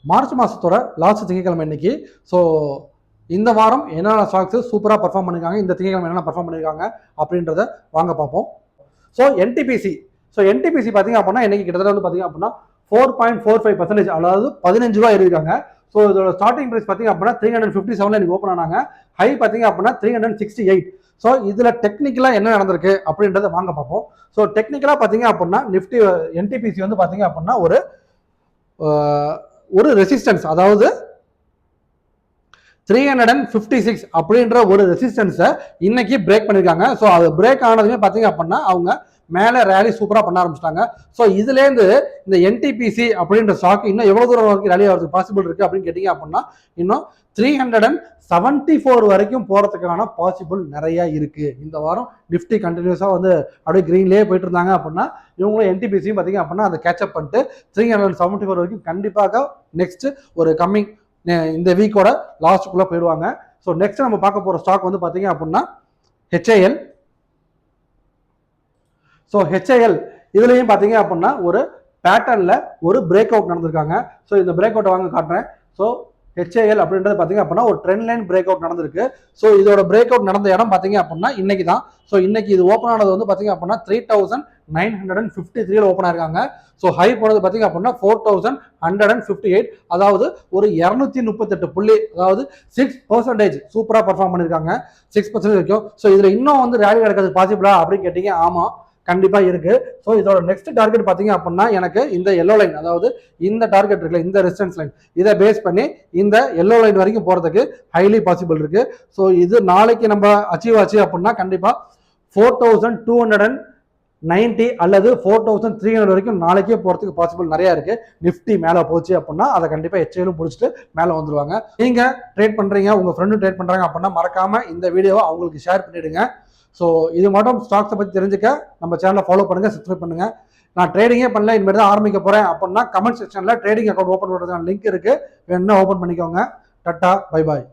March மாதத்தோட last திங்கக்கிழமை இன்னைக்கு. ஸோ இந்த வாரம் என்னென்ன ஸ்டாக்ஸ் சூப்பராக பர்ஃபார்ம் பண்ணியிருக்காங்க, இந்த திங்கக்கிழமை என்னென்ன பர்ஃபார்ம் பண்ணியிருக்காங்க அப்படின்றத வாங்க பார்ப்போம். ஸோ என்டிபிசி பார்த்தீங்க அப்படின்னா இன்னைக்கு கிட்டத்தட்ட வந்து பார்த்தீங்க அப்படின்னா 4.45%, அதாவது 15 ரூபா இருக்காங்க. ஸோ இதோட ஸ்டார்டிங் ப்ரைஸ் பார்த்தீங்க அப்படின்னா 357 இன்னைக்கு ஓப்பன் ஆனாங்க. ஹை பார்த்தீங்க அப்படின்னா 368. ஸோ இதில் டெக்னிக்கலாக என்ன நடந்திருக்கு அப்படின்றத வாங்க பார்ப்போம். ஸோ டெக்னிக்கலாக பார்த்தீங்க அப்படின்னா நிஃப்டி என்டிபிசி வந்து பார்த்தீங்க அப்படின்னா ஒரு ரெசிஸ்டன்ஸ், அதாவது 356 அப்படின்ற ஒரு ரெசிஸ்டன்ஸை இன்னைக்கு பிரேக் பண்ணியிருக்காங்க. ஸோ அது பிரேக் ஆனதுமே பார்த்தீங்க அப்படின்னா அவங்க மேலே ரேலி சூப்பராக பண்ண ஆரம்பிச்சிட்டாங்க. ஸோ இதுலேருந்து இந்த என்டிபிசி அப்படின்ற ஸ்டாக் இன்னும் எவ்வளோ தூரம் வரைக்கும் ரேலி ஆகிறதுக்கு பாசிபிள் இருக்குது அப்படின்னு கேட்டிங்க அப்படின்னா இன்னும் 374 வரைக்கும் போகிறதுக்கான பாசிபிள் நிறையா இருக்குது. இந்த வாரம் நிஃப்டி கண்டினியூஸாக வந்து அப்படியே க்ரீன்லேயே போயிட்டு இருந்தாங்க அப்படின்னா இவங்களும் என்டிபிசியும் பார்த்தீங்க அப்படின்னா அதை கேட்சப் பண்ணிட்டு 374 வரைக்கும் கண்டிப்பாக நெக்ஸ்ட் ஒரு கம்மிங் இந்த வீக்கோட லாஸ்ட்டுக்குள்ளே போயிடுவாங்க. ஸோ நெக்ஸ்ட் நம்ம பார்க்க போகிற ஸ்டாக் வந்து பார்த்தீங்க அப்படின்னா ஹெச்ஐஎல். ஸோ ஹெச்ஐஎல் இதுலேயும் பார்த்தீங்க அப்படின்னா ஒரு பேட்டர்னில் ஒரு பிரேக் அவுட் நடந்திருக்காங்க. ஸோ இந்த பிரேக் அவுட்டை வாங்க காட்டுறேன். ஸோ ஹெச்ஐஎல் அப்படின்றது பார்த்தீங்க அப்படின்னா ஒரு ட்ரெண்ட் லைன் பிரேக் அவுட் நடந்திருக்கு. ஸோ இதோட பிரேக் அவுட் நடந்த இடம் பார்த்தீங்க அப்படின்னா இன்னைக்கு தான். ஸோ இன்னைக்கு இது ஓப்பன் ஆனது வந்து பார்த்தீங்க அப்படின்னா 3953 ஓப்பன் ஆயிருக்காங்க. ஸோ ஹை போனது பார்த்தீங்க அப்படின்னா 4158, அதாவது ஒரு 238 புள்ளி, அதாவது 6% சூப்பராக பர்ஃபார்ம் பண்ணியிருக்காங்க. 6% வரைக்கும். ஸோ இதில் இன்னும் வந்து ரேலி நடக்கிறது பாசிபிளா அப்படின்னு கேட்டீங்க, ஆமாம் கண்டிப்பாக இருக்கு. ஸோ இதோட நெக்ஸ்ட் டார்கெட் பார்த்தீங்க அப்படின்னா எனக்கு இந்த எல்லோ லைன், அதாவது இந்த டார்கெட் இருக்குல்ல, இந்த ரெசிஸ்டன்ஸ் லைன், இதை பேஸ் பண்ணி இந்த எல்லோ லைன் வரைக்கும் போகிறதுக்கு ஹைலி பாசிபிள் இருக்கு. ஸோ இது நாளைக்கு நம்ம அச்சீவ் ஆச்சு அப்படின்னா கண்டிப்பாக 4290 அல்லது 4300 வரைக்கும் நாளைக்கே போகிறதுக்கு பாசிபிள் நிறையா இருக்கு. நிஃப்டி மேலே போச்சு அப்படின்னா அதை கண்டிப்பாக ஹெச்ஐஎலும் பிடிச்சிட்டு மேலே வந்துருவாங்க. நீங்கள் ட்ரேட் பண்ணுறீங்க, உங்கள் ஃப்ரெண்டும் ட்ரேட் பண்ணுறாங்க அப்படின்னா மறக்காம இந்த வீடியோவை அவங்களுக்கு ஷேர் பண்ணிடுங்க. ஸோ இது மட்டும் ஸ்டாக்ஸை பற்றி தெரிஞ்சுக்க நம்ம சேனலை ஃபாலோ பண்ணுங்கள், சப்ஸ்கிரைப் பண்ணுங்கள். நான் ட்ரேடிங்கே பண்ணல, இனிமேல் தான் ஆரம்பிக்க போகிறேன் அப்படின்னா கமெண்ட் செக்ஷனில் ட்ரேடிங் அக்கௌண்ட் ஓப்பன் பண்ணுறதுக்கான லிங்க் இருக்குது, வேணும்னா ஓப்பன் பண்ணிக்கோங்க. Ta-ta, bye bye.